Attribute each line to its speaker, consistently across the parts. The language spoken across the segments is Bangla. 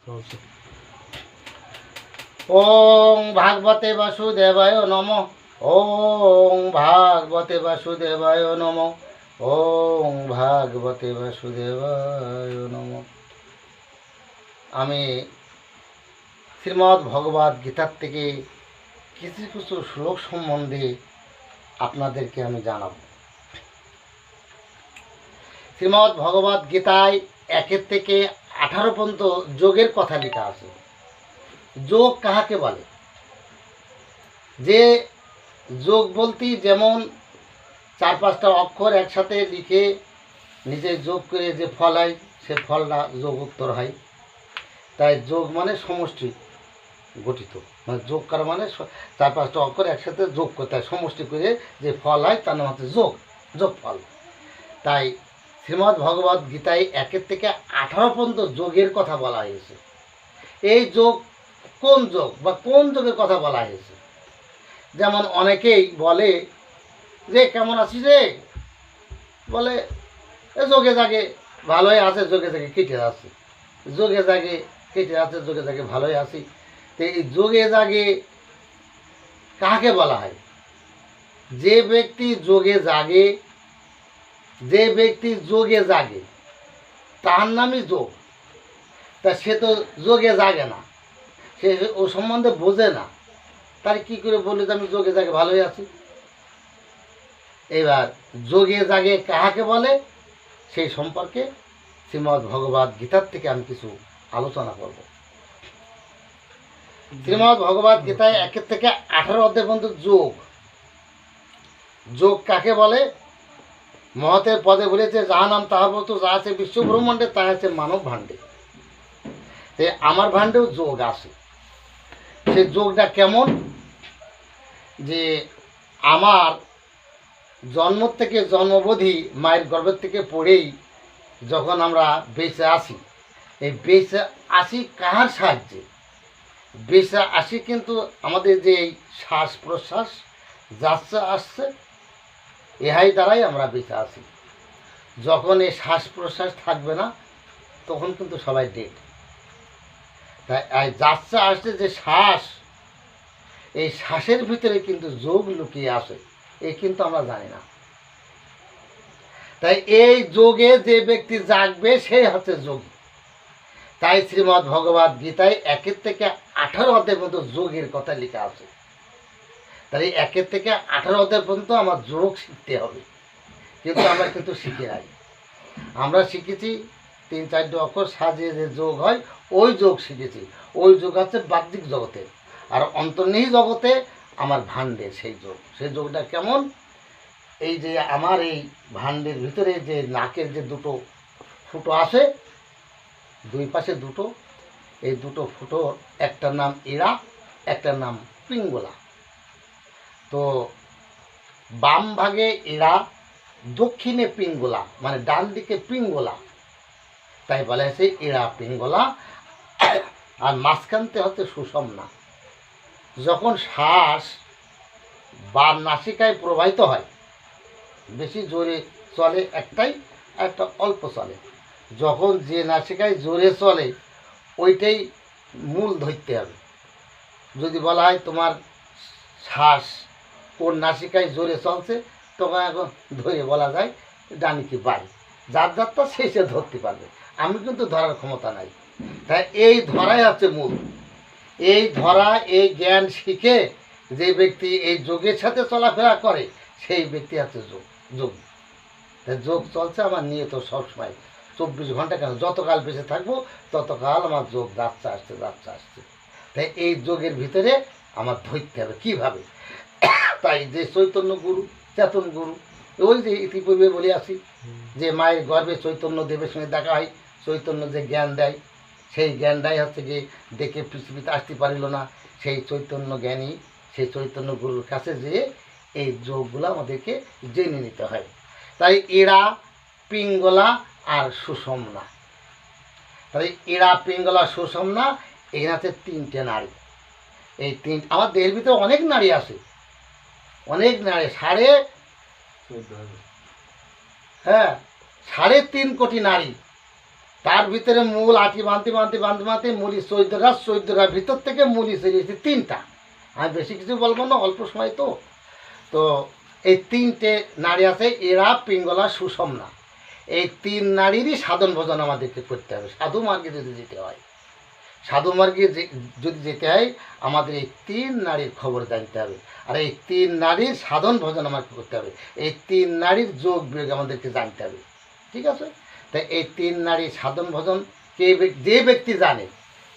Speaker 1: ওং ভাগবতে বাসুদেবায় নমঃ। ওং ভাগবতে বাসুদেবায় নমঃ। ওং ভাগবতে বাসুদেবায় নমঃ। আমি শ্রীমদ্ ভগবদ্ গীতার থেকে কিছু কিছু শ্লোক সম্বন্ধে আপনাদেরকে আমি জানাব। শ্রীমদ্ ভগবদ্ গীতায় 1 থেকে 18 পর্যন্ত যোগের কথা লেখা আছে। যোগ কাহাকে বলে? যে যোগ বলতে যেমন 4-5টা অক্ষর একসাথে লিখে নিজে যোগ করে যে ফল হয় সে ফলটা যোগ উত্তর হয়। তাই যোগ মানে সমষ্টি গঠিত, মানে যোগ করা মানে 4-5টা অক্ষর একসাথে যোগ করতে হয়, সমষ্টি করে যে ফল হয় তার নাম হচ্ছে যোগ, যোগ ফল। তাই শ্রীমদ্ ভগবদ্ গীতায় 1 থেকে 18 পর্যন্ত যোগের কথা বলা হয়েছে। এই যোগ কোন যোগ বা কোন যোগের কথা বলা হয়েছে? যেমন অনেকেই বলে যে কেমন আছিস রে, বলে এ যোগে জাগে ভালোই আছে, যোগে জাগে কেটে আছে, যোগে জাগে কেটে আছে, যোগে জাগে ভালোই আছি। তো এই যোগে জাগে কাকে বলা হয়? যে ব্যক্তি যোগে জাগে, যে ব্যক্তি যোগে জাগে তার নামই যোগ। তা সে তো যোগে জাগে না, সে ও সম্বন্ধে বোঝে না, তার কি করে বলি যে আমি যোগে জাগে ভালোই আছি? এবার যোগে জাগে কাহাকে বলে সেই সম্পর্কে শ্রীমদ্ ভগবদ্ গীতার থেকে আমি কিছু আলোচনা করব। শ্রীমদ্ ভগবদ্ গীতায় 1 থেকে 18 অধ্যায় পর্যন্ত যোগ। যোগ কাকে বলে? মহতের পদে বলেছে যাহা নাম তাহা বলতো, যা আছে বিশ্ব ব্রহ্মাণ্ডে তা আছে মানব ভাণ্ডে। তো আমার ভাণ্ডেও যোগ আছে। সে যোগটা কেমন? যে আমার জন্ম থেকে জন্মবধি মায়ের গর্ভের থেকে পড়েই যখন আমরা বেঁচে আসি, এই বেঁচে আসি কাহার সাহায্যে? বেঁচে আসি কিন্তু আমাদের যে এই শ্বাস প্রশ্বাস যাচ্ছে আসছে, এহাই দ্বারাই আমরা বেঁচে আসি। যখন এই শ্বাস প্রশ্বাস থাকবে না তখন কিন্তু সবাই ডেড। তাই যাচ্ছে আসছে যে শ্বাস, এই শ্বাসের ভিতরে কিন্তু যোগ লুকিয়ে আসে, এই কিন্তু আমরা জানি না। তাই এই যোগে যে ব্যক্তি জাগবে সেই হচ্ছে যোগী। তাই শ্রীমদ্ ভগবদ্ গীতায় 1 থেকে 18 অধ্যায় পর্যন্ত যোগের কথা লেখা আছে। তাই 1 থেকে 18 অধ্যায় পর্যন্ত আমার যোগ শিখতে হবে, কিন্তু আমরা কিন্তু শিখি নাই। আমরা শিখেছি 3-4টি অক্ষর সাজিয়ে যে যোগ হয় ওই যোগ শিখেছি। ওই যোগ হচ্ছে বাহ্যিক জগতে, আর অন্তর্নিহিত জগতে আমার ভাণ্ডে সেই যোগ। সেই যোগটা কেমন? এই যে আমার এই ভাণ্ডের ভিতরে যে নাকের যে দুটো ফুটো আসে, দুই পাশে দুটো, এই দুটো ফুটোর একটার নাম ইড়া, একটার নাম পিঙ্গলা। তো বাম ভাগে ইড়া, দক্ষিণে পিঙ্গলা, মানে ডান দিকে পিঙ্গলা, তাই বলা হয়েছে ইড়া পিঙ্গলা। আর মাঝখানতে হচ্ছে সুষমনা। যখন শ্বাস বা নাসিকায় প্রবাহিত হয়, বেশি জোরে চলে একটাই, একটা অল্প চলে। যখন যে নাসিকায় জোরে চলে ওইটাই মূল ধরতে হবে। যদি বলা হয় তোমার শ্বাস কোন নাসিকায় জোরে চলছে, তখন এখন ধরে বলা যায় ডানি কি বাই, যার যারটা শেষে ধরতে পারবে। আমি কিন্তু ধরার ক্ষমতা নাই। তাই এই ধরাই হচ্ছে মূল। এই ধরা, এই জ্ঞান শিখে যে ব্যক্তি এই যোগের সাথে চলাফেরা করে সেই ব্যক্তি হচ্ছে যোগ, যোগ। তাই যোগ চলছে আমার নিয়ত সবসময় 24 ঘন্টা, কেন যতকাল বেঁচে থাকবো ততকাল আমার যোগ যাচ্ছে আসছে, যাচ্ছে আসছে। তাই এই যোগের ভিতরে আমার ধরতে হবে কীভাবে? তাই যে চৈতন্য গুরু, চেতন গুরু, ওই যে ইতিপূর্বে বলে আসি যে মায়ের গর্ভে চৈতন্য দেবের সঙ্গে দেখা হয়, চৈতন্য যে জ্ঞান দেয় সেই জ্ঞানটাই হচ্ছে যে দেখে পৃথিবীতে আসতে পারিল না, সেই চৈতন্য জ্ঞানী, সেই চৈতন্য গুরুর কাছে যেয়ে এই যোগগুলো আমাদেরকে জেনে নিতে হয়। তাই ইড়া, পিঙ্গলা আর সুষমনা। তাই ইড়া, পিঙ্গলা, সুষমনা, এখানে আছে 3টে নারী। এই আমার দেহের ভিতরে অনেক নারী আছে, অনেক নারী, 3.5 কোটি নারী তার ভিতরে মূল আটি বাঁধতে মুলি চৈদ্যরা ভিতর থেকে মুলি চলিয়েছে তিনটা। আমি বেশি কিছু বলবো না, অল্প সময় তো। তো এই তিনটে নারী আছে, এরা, পিঙ্গলা, সুষমনা। এই তিন নারীরই সাধন ভজন আমাদেরকে করতে হবে সাধু মার্গে যদি যেতে হয়। সাধু মার্গে যদি যেতে হয় আমাদের এই তিন নারীর খবর জানতে হবে, আর এই তিন নারীর সাধন ভজন আমাকে করতে হবে, এই তিন নারীর যোগ বিয়োগ আমাদেরকে জানতে হবে। ঠিক আছে? তাই এই তিন নারীর সাধন ভজন যে ব্যক্তি জানে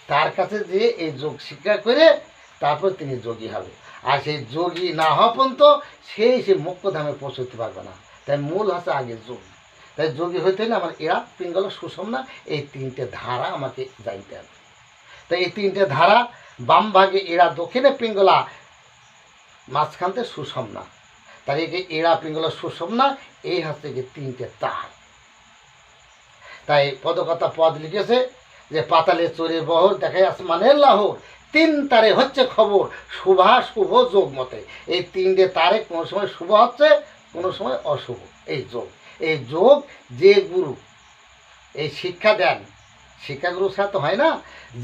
Speaker 1: তার কাছে যে এই যোগ শিক্ষা করে তারপর তিনি যোগী হবে। আর সেই যোগী না হওয়া পর্যন্ত সে মোক্ষধামে পৌঁছতে পারবে না। তাই মূল হচ্ছে আগে যোগ। তাই যোগী হইতে হলে আমার এরা, পিঙ্গলা, সুষমনা এই তিনটে ধারা আমাকে জানতে হবে। তাই এই তিনটে ধারা, বাম ভাগে এরা, দক্ষিণে পিঙ্গলা, মাঝখানতে সুষমনা। তার এরা, পিঙ্গলা, সুষমনা এই হচ্ছে কি তিনটে তার। তাই পদকথা পদ লিখেছে যে পাতালে চোরে বহর দেখায় আসমানের লাহোর, তিন তারে হচ্ছে খবর শুভা শুভ যোগ মতে। এই তিনটে তারে কোনো সময় শুভ হচ্ছে, কোনো সময় অশুভ। এই যোগ যে গুরু এই শিক্ষা দেন, শিক্ষাগুরু ছাড়া তো হয় না।